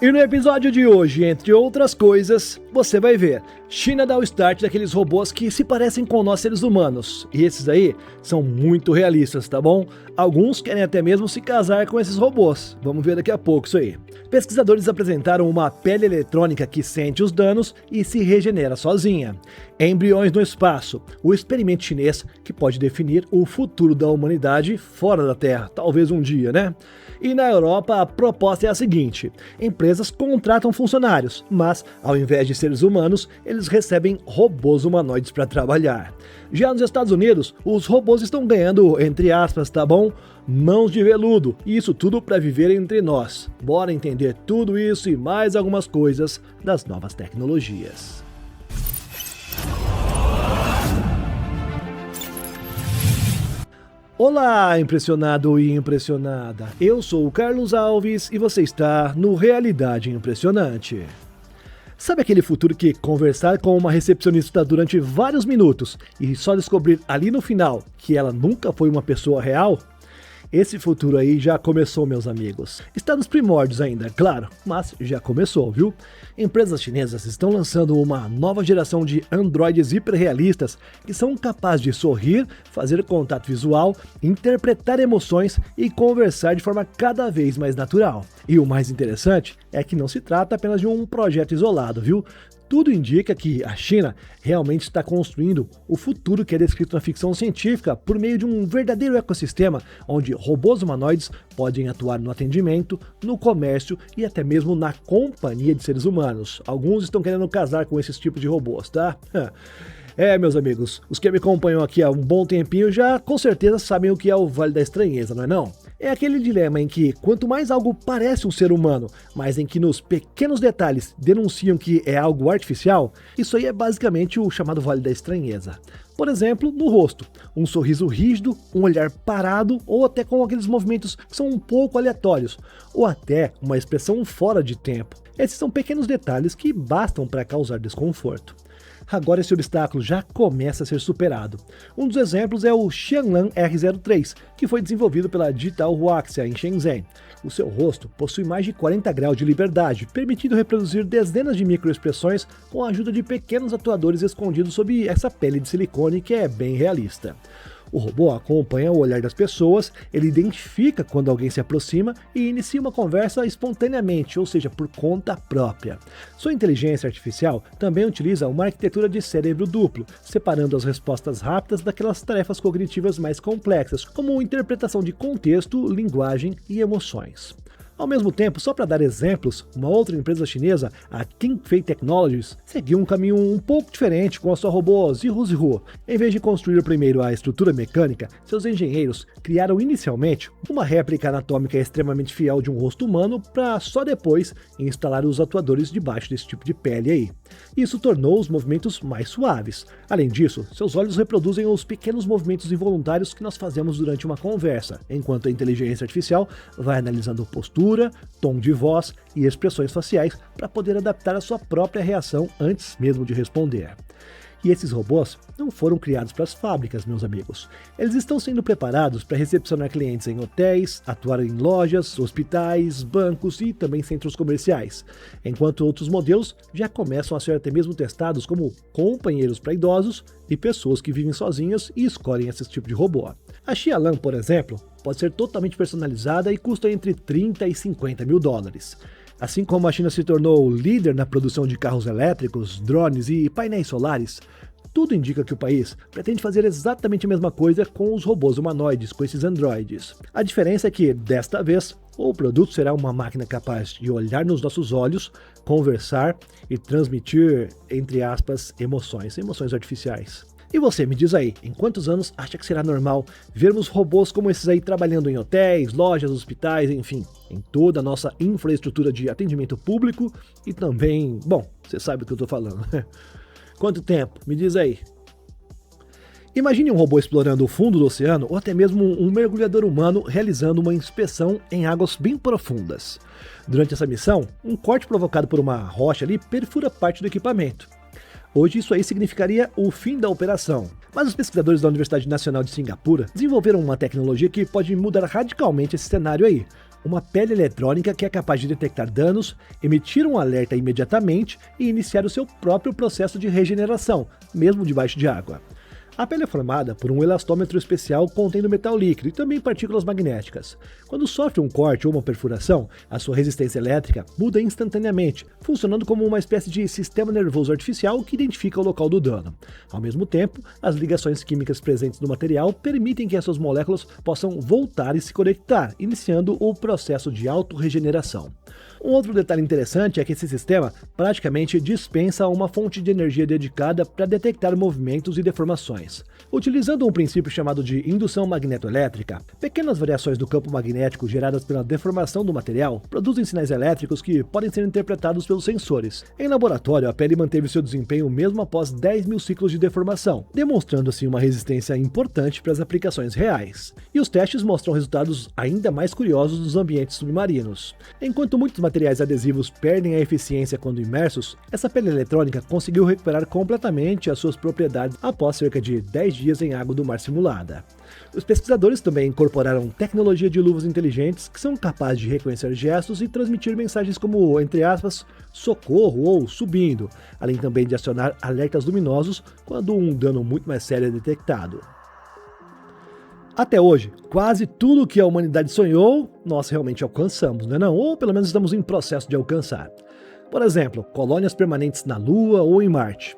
E no episódio de hoje, entre outras coisas, você vai ver China dá o start daqueles robôs que se parecem com nós seres humanos. E esses aí são muito realistas, tá bom? Alguns querem até mesmo se casar com esses robôs. Vamos ver daqui a pouco isso aí. Pesquisadores apresentaram uma pele eletrônica que sente os danos e se regenera sozinha. Embriões no espaço, o experimento chinês que pode definir o futuro da humanidade fora da Terra, talvez um dia, né? E na Europa a proposta é a seguinte: empresas contratam funcionários, mas ao invés de seres humanos, eles recebem robôs humanoides para trabalhar. Já nos Estados Unidos, os robôs estão ganhando, entre aspas, tá bom? Mãos de veludo, e isso tudo para viver entre nós. Bora entender tudo isso e mais algumas coisas das novas tecnologias. Olá, impressionado e impressionada. Eu sou o Carlos Alves e você está no Realidade Impressionante. Sabe aquele futuro que conversar com uma recepcionista durante vários minutos e só descobrir ali no final que ela nunca foi uma pessoa real? Esse futuro aí já começou, meus amigos. Está nos primórdios ainda, claro, mas já começou, viu? Empresas chinesas estão lançando uma nova geração de androides hiperrealistas que são capazes de sorrir, fazer contato visual, interpretar emoções e conversar de forma cada vez mais natural. E o mais interessante é que não se trata apenas de um projeto isolado, viu? Tudo indica que a China realmente está construindo o futuro que é descrito na ficção científica por meio de um verdadeiro ecossistema onde robôs humanoides podem atuar no atendimento, no comércio e até mesmo na companhia de seres humanos. Alguns estão querendo casar com esses tipos de robôs, tá? Meus amigos, os que me acompanham aqui há um bom tempinho já com certeza sabem o que é o Vale da Estranheza, não é não? É aquele dilema em que quanto mais algo parece um ser humano, mas em que nos pequenos detalhes denunciam que é algo artificial, isso aí é basicamente o chamado Vale da Estranheza. Por exemplo, no rosto, um sorriso rígido, um olhar parado ou até com aqueles movimentos que são um pouco aleatórios, ou até uma expressão fora de tempo. Esses são pequenos detalhes que bastam para causar desconforto. Agora esse obstáculo já começa a ser superado. Um dos exemplos é o Xianglan R03, que foi desenvolvido pela Digital Huaxia em Shenzhen. O seu rosto possui mais de 40 graus de liberdade, permitindo reproduzir dezenas de microexpressões com a ajuda de pequenos atuadores escondidos sob essa pele de silicone que é bem realista. O robô acompanha o olhar das pessoas, ele identifica quando alguém se aproxima e inicia uma conversa espontaneamente, ou seja, por conta própria. Sua inteligência artificial também utiliza uma arquitetura de cérebro duplo, separando as respostas rápidas daquelas tarefas cognitivas mais complexas, como interpretação de contexto, linguagem e emoções. Ao mesmo tempo, só para dar exemplos, uma outra empresa chinesa, a Qingfei Technologies, seguiu um caminho um pouco diferente com a sua robô Zhihu. Em vez de construir primeiro a estrutura mecânica, seus engenheiros criaram inicialmente uma réplica anatômica extremamente fiel de um rosto humano para só depois instalar os atuadores debaixo desse tipo de pele aí. Isso tornou os movimentos mais suaves. Além disso, seus olhos reproduzem os pequenos movimentos involuntários que nós fazemos durante uma conversa, enquanto a inteligência artificial vai analisando postura, tom de voz e expressões faciais para poder adaptar a sua própria reação antes mesmo de responder. E esses robôs não foram criados para as fábricas, meus amigos. Eles estão sendo preparados para recepcionar clientes em hotéis, atuar em lojas, hospitais, bancos e também centros comerciais, enquanto outros modelos já começam a ser até mesmo testados como companheiros para idosos e pessoas que vivem sozinhas e escolhem esse tipo de robô. A Xiaolan, por exemplo, pode ser totalmente personalizada e custa entre 30 e 50 mil dólares. Assim como a China se tornou líder na produção de carros elétricos, drones e painéis solares, tudo indica que o país pretende fazer exatamente a mesma coisa com os robôs humanoides, com esses androides. A diferença é que, desta vez, o produto será uma máquina capaz de olhar nos nossos olhos, conversar e transmitir, entre aspas, emoções artificiais. E você, me diz aí, em quantos anos acha que será normal vermos robôs como esses aí trabalhando em hotéis, lojas, hospitais, enfim, em toda a nossa infraestrutura de atendimento público e também, bom, você sabe o que eu tô falando. Quanto tempo? Me diz aí. Imagine um robô explorando o fundo do oceano ou até mesmo um mergulhador humano realizando uma inspeção em águas bem profundas. Durante essa missão, um corte provocado por uma rocha ali perfura parte do equipamento. Hoje isso aí significaria o fim da operação. Mas os pesquisadores da Universidade Nacional de Singapura desenvolveram uma tecnologia que pode mudar radicalmente esse cenário aí. uma pele eletrônica que é capaz de detectar danos, emitir um alerta imediatamente e iniciar o seu próprio processo de regeneração, mesmo debaixo de água. A pele é formada por um elastômetro especial contendo metal líquido e também partículas magnéticas. Quando sofre um corte ou uma perfuração, a sua resistência elétrica muda instantaneamente, funcionando como uma espécie de sistema nervoso artificial que identifica o local do dano. Ao mesmo tempo, as ligações químicas presentes no material permitem que as suas moléculas possam voltar e se conectar, iniciando o processo de autorregeneração. Um outro detalhe interessante é que esse sistema praticamente dispensa uma fonte de energia dedicada para detectar movimentos e deformações. Utilizando um princípio chamado de indução magnetoelétrica, pequenas variações do campo magnético geradas pela deformação do material produzem sinais elétricos que podem ser interpretados pelos sensores. Em laboratório, a pele manteve seu desempenho mesmo após 10 mil ciclos de deformação, demonstrando assim uma resistência importante para as aplicações reais. E os testes mostram resultados ainda mais curiosos nos ambientes submarinos. Enquanto muitos materiais adesivos perdem a eficiência quando imersos, essa pele eletrônica conseguiu recuperar completamente as suas propriedades após cerca de 10 dias em água do mar simulada. Os pesquisadores também incorporaram tecnologia de luvas inteligentes que são capazes de reconhecer gestos e transmitir mensagens como, entre aspas, socorro ou subindo, além também de acionar alertas luminosos quando um dano muito mais sério é detectado. Até hoje, quase tudo o que a humanidade sonhou, nós realmente alcançamos, não é não? Ou pelo menos estamos em processo de alcançar. Por exemplo, colônias permanentes na Lua ou em Marte.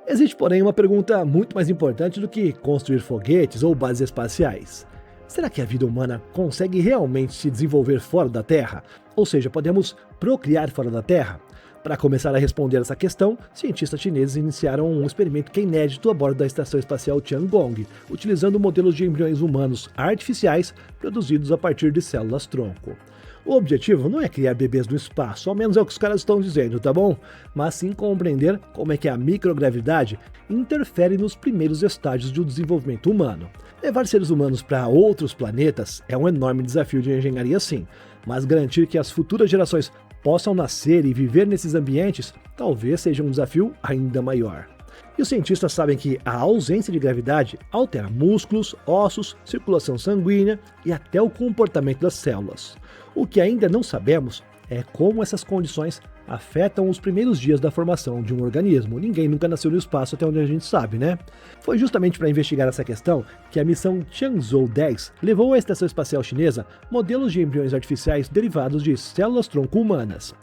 Existe, porém, uma pergunta muito mais importante do que construir foguetes ou bases espaciais. Será que a vida humana consegue realmente se desenvolver fora da Terra? Ou seja, podemos procriar fora da Terra? Para começar a responder essa questão, cientistas chineses iniciaram um experimento que é inédito a bordo da Estação Espacial Tiangong, utilizando modelos de embriões humanos artificiais produzidos a partir de células-tronco. O objetivo não é criar bebês no espaço, ao menos é o que os caras estão dizendo, tá bom? Mas sim compreender como é que a microgravidade interfere nos primeiros estágios do desenvolvimento humano. Levar seres humanos para outros planetas é um enorme desafio de engenharia sim, mas garantir que as futuras gerações possam nascer e viver nesses ambientes talvez seja um desafio ainda maior. E os cientistas sabem que a ausência de gravidade altera músculos, ossos, circulação sanguínea e até o comportamento das células. O que ainda não sabemos é como essas condições afetam os primeiros dias da formação de um organismo. Ninguém nunca nasceu no espaço até onde a gente sabe, né? Foi justamente para investigar essa questão que a missão Tianzhou 10 levou à Estação Espacial Chinesa modelos de embriões artificiais derivados de células-tronco humanas.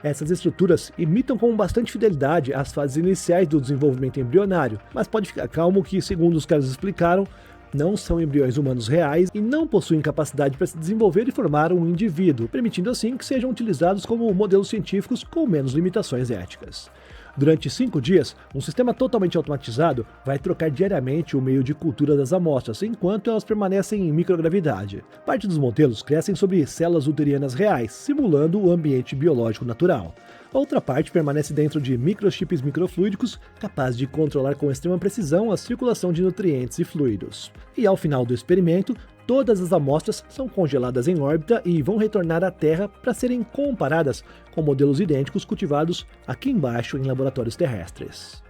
Essas estruturas imitam com bastante fidelidade as fases iniciais do desenvolvimento embrionário, mas pode ficar calmo que, segundo os caras explicaram, não são embriões humanos reais e não possuem capacidade para se desenvolver e formar um indivíduo, permitindo assim que sejam utilizados como modelos científicos com menos limitações éticas. Durante 5 dias, um sistema totalmente automatizado vai trocar diariamente o meio de cultura das amostras, enquanto elas permanecem em microgravidade. Parte dos modelos crescem sobre células uterianas reais, simulando o ambiente biológico natural. A outra parte permanece dentro de microchips microfluídicos, capazes de controlar com extrema precisão a circulação de nutrientes e fluidos. E ao final do experimento, todas as amostras são congeladas em órbita e vão retornar à Terra para serem comparadas com modelos idênticos cultivados aqui embaixo em laboratórios terrestres.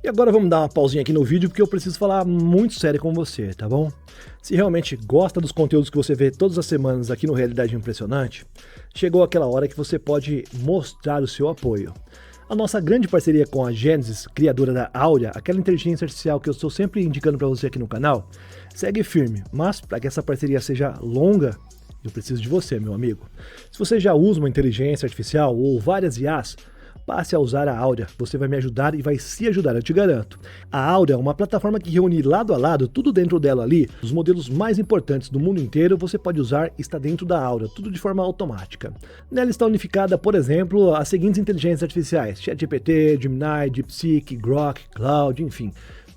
E agora vamos dar uma pausinha aqui no vídeo porque eu preciso falar muito sério com você, tá bom? Se realmente gosta dos conteúdos que você vê todas as semanas aqui no Realidade Impressionante, chegou aquela hora que você pode mostrar o seu apoio. A nossa grande parceria com a Genesis, criadora da Áurea, aquela inteligência artificial que eu estou sempre indicando para você aqui no canal, segue firme, mas para que essa parceria seja longa, eu preciso de você, meu amigo. Se você já usa uma inteligência artificial ou várias IAs, passe a usar a Áurea, você vai me ajudar e vai se ajudar, eu te garanto. A Áurea é uma plataforma que reúne lado a lado, tudo dentro dela ali, os modelos mais importantes do mundo inteiro você pode usar e está dentro da Áurea, tudo de forma automática. Nela está unificada, por exemplo, as seguintes inteligências artificiais, ChatGPT, Gemini, DeepSeek, Grok, Cloud, enfim.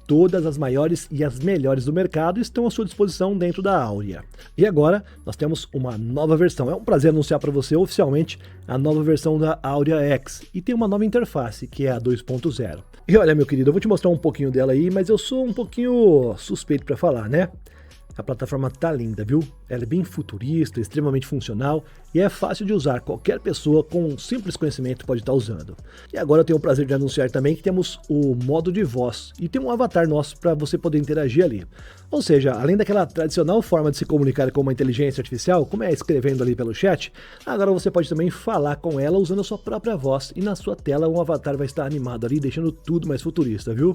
Todas as maiores e as melhores do mercado estão à sua disposição dentro da Áurea. E agora nós temos uma nova versão. É um prazer anunciar para você oficialmente a nova versão da Áurea X. E tem uma nova interface, que é a 2.0. E olha, meu querido, eu vou te mostrar um pouquinho dela aí, mas eu sou um pouquinho suspeito para falar, né? A plataforma tá linda, viu? Ela é bem futurista, extremamente funcional e é fácil de usar. Qualquer pessoa com um simples conhecimento pode estar usando. E agora eu tenho o prazer de anunciar também que temos o modo de voz e tem um avatar nosso para você poder interagir ali. Ou seja, além daquela tradicional forma de se comunicar com uma inteligência artificial, como é escrevendo ali pelo chat, agora você pode também falar com ela usando a sua própria voz e na sua tela um avatar vai estar animado ali, deixando tudo mais futurista, viu?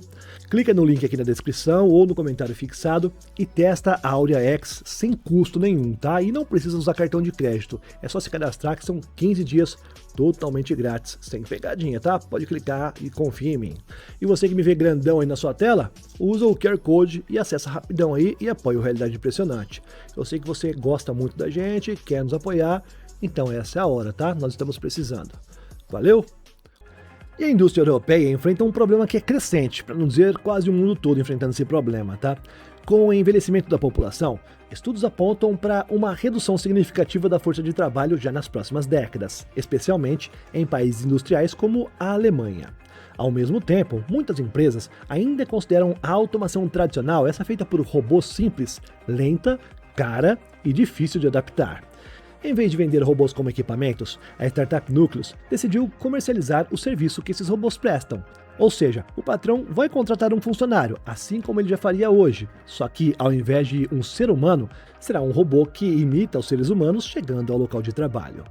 Clica no link aqui na descrição ou no comentário fixado e testa a Aurea X sem custo nenhum, tá? E não precisa usar cartão de crédito, é só se cadastrar que são 15 dias totalmente grátis, sem pegadinha, tá? Pode clicar e confia em mim. E você que me vê grandão aí na sua tela, usa o QR Code e acessa rapidão aí e apoia o Realidade Impressionante. Eu sei que você gosta muito da gente, quer nos apoiar, então essa é a hora, tá? Nós estamos precisando. Valeu? E a indústria europeia enfrenta um problema que é crescente, para não dizer quase o mundo todo enfrentando esse problema, tá? Com o envelhecimento da população, estudos apontam para uma redução significativa da força de trabalho já nas próximas décadas, especialmente em países industriais como a Alemanha. Ao mesmo tempo, muitas empresas ainda consideram a automação tradicional, essa feita por robôs simples, lenta, cara e difícil de adaptar. Em vez de vender robôs como equipamentos, a startup Nucleus decidiu comercializar o serviço que esses robôs prestam. Ou seja, o patrão vai contratar um funcionário, assim como ele já faria hoje, só que ao invés de um ser humano, será um robô que imita os seres humanos chegando ao local de trabalho.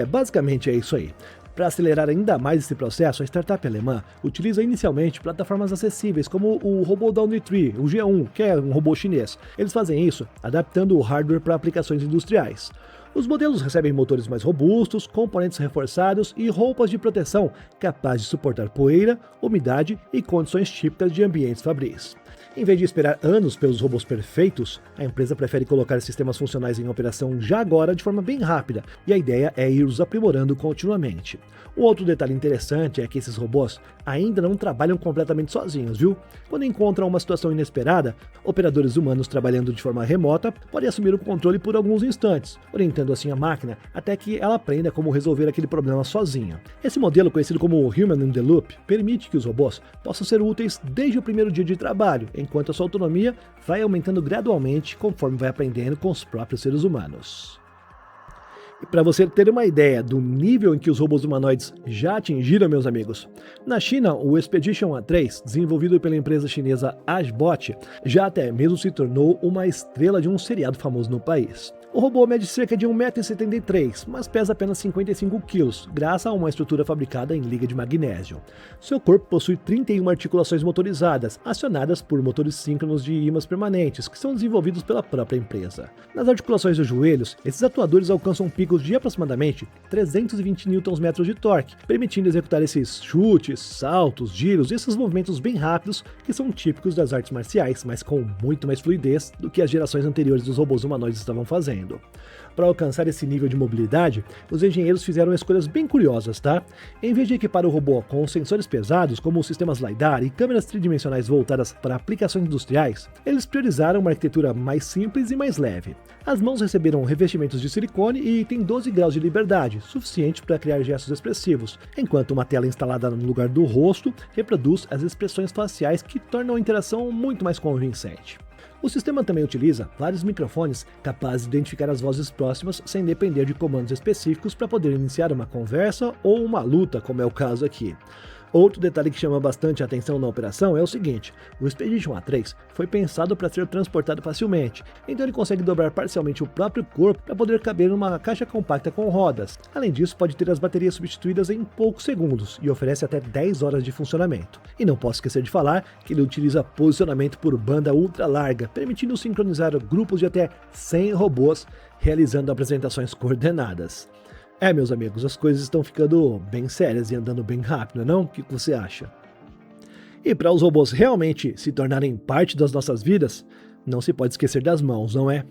Basicamente é isso aí. Para acelerar ainda mais esse processo, a startup alemã utiliza inicialmente plataformas acessíveis como o robô da Unitree, o G1, que é um robô chinês. Eles fazem isso adaptando o hardware para aplicações industriais. Os modelos recebem motores mais robustos, componentes reforçados e roupas de proteção capazes de suportar poeira, umidade e condições típicas de ambientes fabris. Em vez de esperar anos pelos robôs perfeitos, a empresa prefere colocar sistemas funcionais em operação já agora de forma bem rápida, e a ideia é ir os aprimorando continuamente. Um outro detalhe interessante é que esses robôs ainda não trabalham completamente sozinhos, viu? Quando encontram uma situação inesperada, operadores humanos trabalhando de forma remota podem assumir o controle por alguns instantes, orientando assim a máquina até que ela aprenda como resolver aquele problema sozinha. Esse modelo, conhecido como Human in the Loop, permite que os robôs possam ser úteis desde o primeiro dia de trabalho, enquanto a sua autonomia vai aumentando gradualmente conforme vai aprendendo com os próprios seres humanos. E para você ter uma ideia do nível em que os robôs humanoides já atingiram, meus amigos, na China, o Expedition A3, desenvolvido pela empresa chinesa Ashbot, já até mesmo se tornou uma estrela de um seriado famoso no país. O robô mede cerca de 1,73 m, mas pesa apenas 55 kg, graças a uma estrutura fabricada em liga de magnésio. Seu corpo possui 31 articulações motorizadas, acionadas por motores síncronos de ímãs permanentes, que são desenvolvidos pela própria empresa. Nas articulações dos joelhos, esses atuadores alcançam picos de aproximadamente 320 Nm de torque, permitindo executar esses chutes, saltos, giros e esses movimentos bem rápidos que são típicos das artes marciais, mas com muito mais fluidez do que as gerações anteriores dos robôs humanoides estavam fazendo. Para alcançar esse nível de mobilidade, os engenheiros fizeram escolhas bem curiosas, tá? Em vez de equipar o robô com sensores pesados, como os sistemas LiDAR e câmeras tridimensionais voltadas para aplicações industriais, eles priorizaram uma arquitetura mais simples e mais leve. As mãos receberam revestimentos de silicone e têm 12 graus de liberdade, suficiente para criar gestos expressivos, enquanto uma tela instalada no lugar do rosto reproduz as expressões faciais que tornam a interação muito mais convincente. O sistema também utiliza vários microfones capazes de identificar as vozes próximas sem depender de comandos específicos para poder iniciar uma conversa ou uma luta, como é o caso aqui. Outro detalhe que chama bastante a atenção na operação é o seguinte: o Expedition A3 foi pensado para ser transportado facilmente, então ele consegue dobrar parcialmente o próprio corpo para poder caber numa caixa compacta com rodas. Além disso, pode ter as baterias substituídas em poucos segundos e oferece até 10 horas de funcionamento. E não posso esquecer de falar que ele utiliza posicionamento por banda ultra larga, permitindo sincronizar grupos de até 100 robôs, realizando apresentações coordenadas. Meus amigos, as coisas estão ficando bem sérias e andando bem rápido, não? O que você acha? E para os robôs realmente se tornarem parte das nossas vidas, não se pode esquecer das mãos, não é?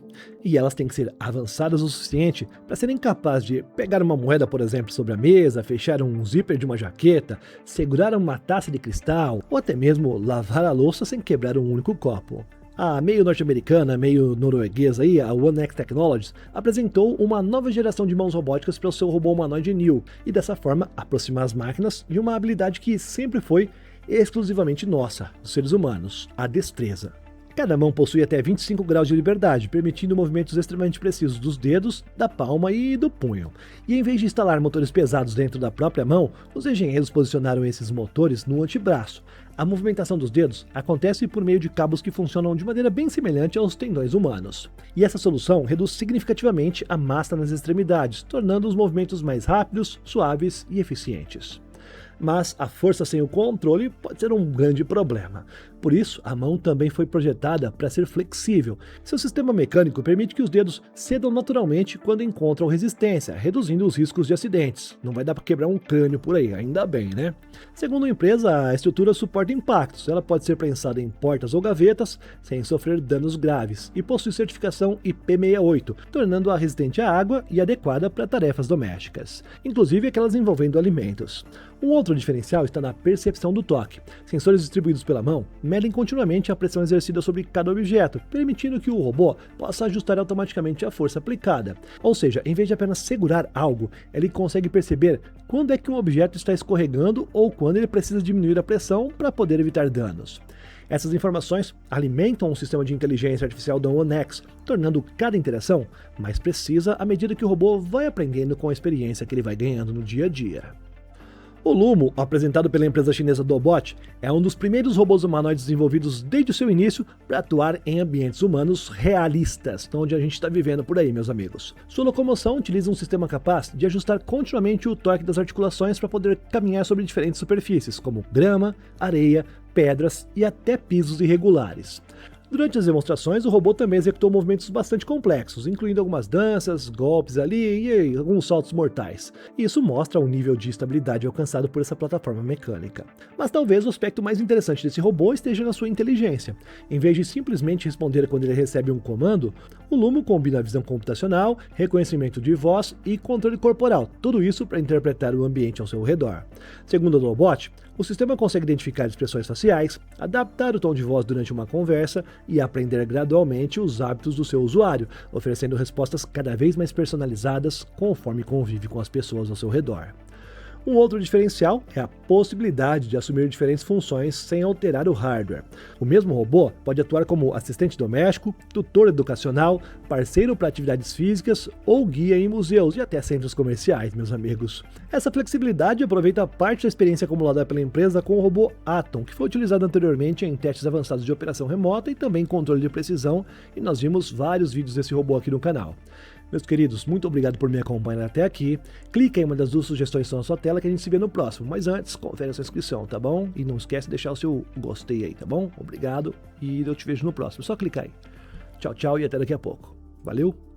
E elas têm que ser avançadas o suficiente para serem capazes de pegar uma moeda, por exemplo, sobre a mesa, fechar um zíper de uma jaqueta, segurar uma taça de cristal ou até mesmo lavar a louça sem quebrar um único copo. A meio norte-americana, meio norueguesa aí, a One X Technologies, apresentou uma nova geração de mãos robóticas para o seu robô humanoide Neo e dessa forma aproximar as máquinas de uma habilidade que sempre foi exclusivamente nossa, dos seres humanos, a destreza. Cada mão possui até 25 graus de liberdade, permitindo movimentos extremamente precisos dos dedos, da palma e do punho. E em vez de instalar motores pesados dentro da própria mão, os engenheiros posicionaram esses motores no antebraço. A movimentação dos dedos acontece por meio de cabos que funcionam de maneira bem semelhante aos tendões humanos. E essa solução reduz significativamente a massa nas extremidades, tornando os movimentos mais rápidos, suaves e eficientes. Mas a força sem o controle pode ser um grande problema. Por isso, a mão também foi projetada para ser flexível. Seu sistema mecânico permite que os dedos cedam naturalmente quando encontram resistência, reduzindo os riscos de acidentes. Não vai dar para quebrar um crânio por aí, ainda bem, né? Segundo a empresa, a estrutura suporta impactos. Ela pode ser prensada em portas ou gavetas sem sofrer danos graves e possui certificação IP68, tornando-a resistente à água e adequada para tarefas domésticas, inclusive aquelas envolvendo alimentos. Um outro diferencial está na percepção do toque. Sensores distribuídos pela mão medem continuamente a pressão exercida sobre cada objeto, permitindo que o robô possa ajustar automaticamente a força aplicada. Ou seja, em vez de apenas segurar algo, ele consegue perceber quando é que um objeto está escorregando ou quando ele precisa diminuir a pressão para poder evitar danos. Essas informações alimentam um sistema de inteligência artificial da One X, tornando cada interação mais precisa à medida que o robô vai aprendendo com a experiência que ele vai ganhando no dia a dia. O Lumo, apresentado pela empresa chinesa Dobot, é um dos primeiros robôs humanoides desenvolvidos desde o seu início para atuar em ambientes humanos realistas, onde a gente está vivendo por aí, meus amigos. Sua locomoção utiliza um sistema capaz de ajustar continuamente o torque das articulações para poder caminhar sobre diferentes superfícies, como grama, areia, pedras e até pisos irregulares. Durante as demonstrações, o robô também executou movimentos bastante complexos, incluindo algumas danças, golpes ali e alguns saltos mortais. Isso mostra o nível de estabilidade alcançado por essa plataforma mecânica. Mas talvez o aspecto mais interessante desse robô esteja na sua inteligência. Em vez de simplesmente responder quando ele recebe um comando, o Lumo combina visão computacional, reconhecimento de voz e controle corporal, tudo isso para interpretar o ambiente ao seu redor. Segundo a Dobot, o sistema consegue identificar expressões faciais, adaptar o tom de voz durante uma conversa e aprender gradualmente os hábitos do seu usuário, oferecendo respostas cada vez mais personalizadas conforme convive com as pessoas ao seu redor. Um outro diferencial é a possibilidade de assumir diferentes funções sem alterar o hardware. O mesmo robô pode atuar como assistente doméstico, tutor educacional, parceiro para atividades físicas ou guia em museus e até centros comerciais, meus amigos. Essa flexibilidade aproveita parte da experiência acumulada pela empresa com o robô Atom, que foi utilizado anteriormente em testes avançados de operação remota e também controle de precisão, e nós vimos vários vídeos desse robô aqui no canal. Meus queridos, muito obrigado por me acompanhar até aqui. Clica em uma das duas sugestões que estão na sua tela que a gente se vê no próximo. Mas antes, confere a sua inscrição, tá bom? E não esquece de deixar o seu gostei aí, tá bom? Obrigado e eu te vejo no próximo. É só clicar aí. Tchau, tchau e até daqui a pouco. Valeu!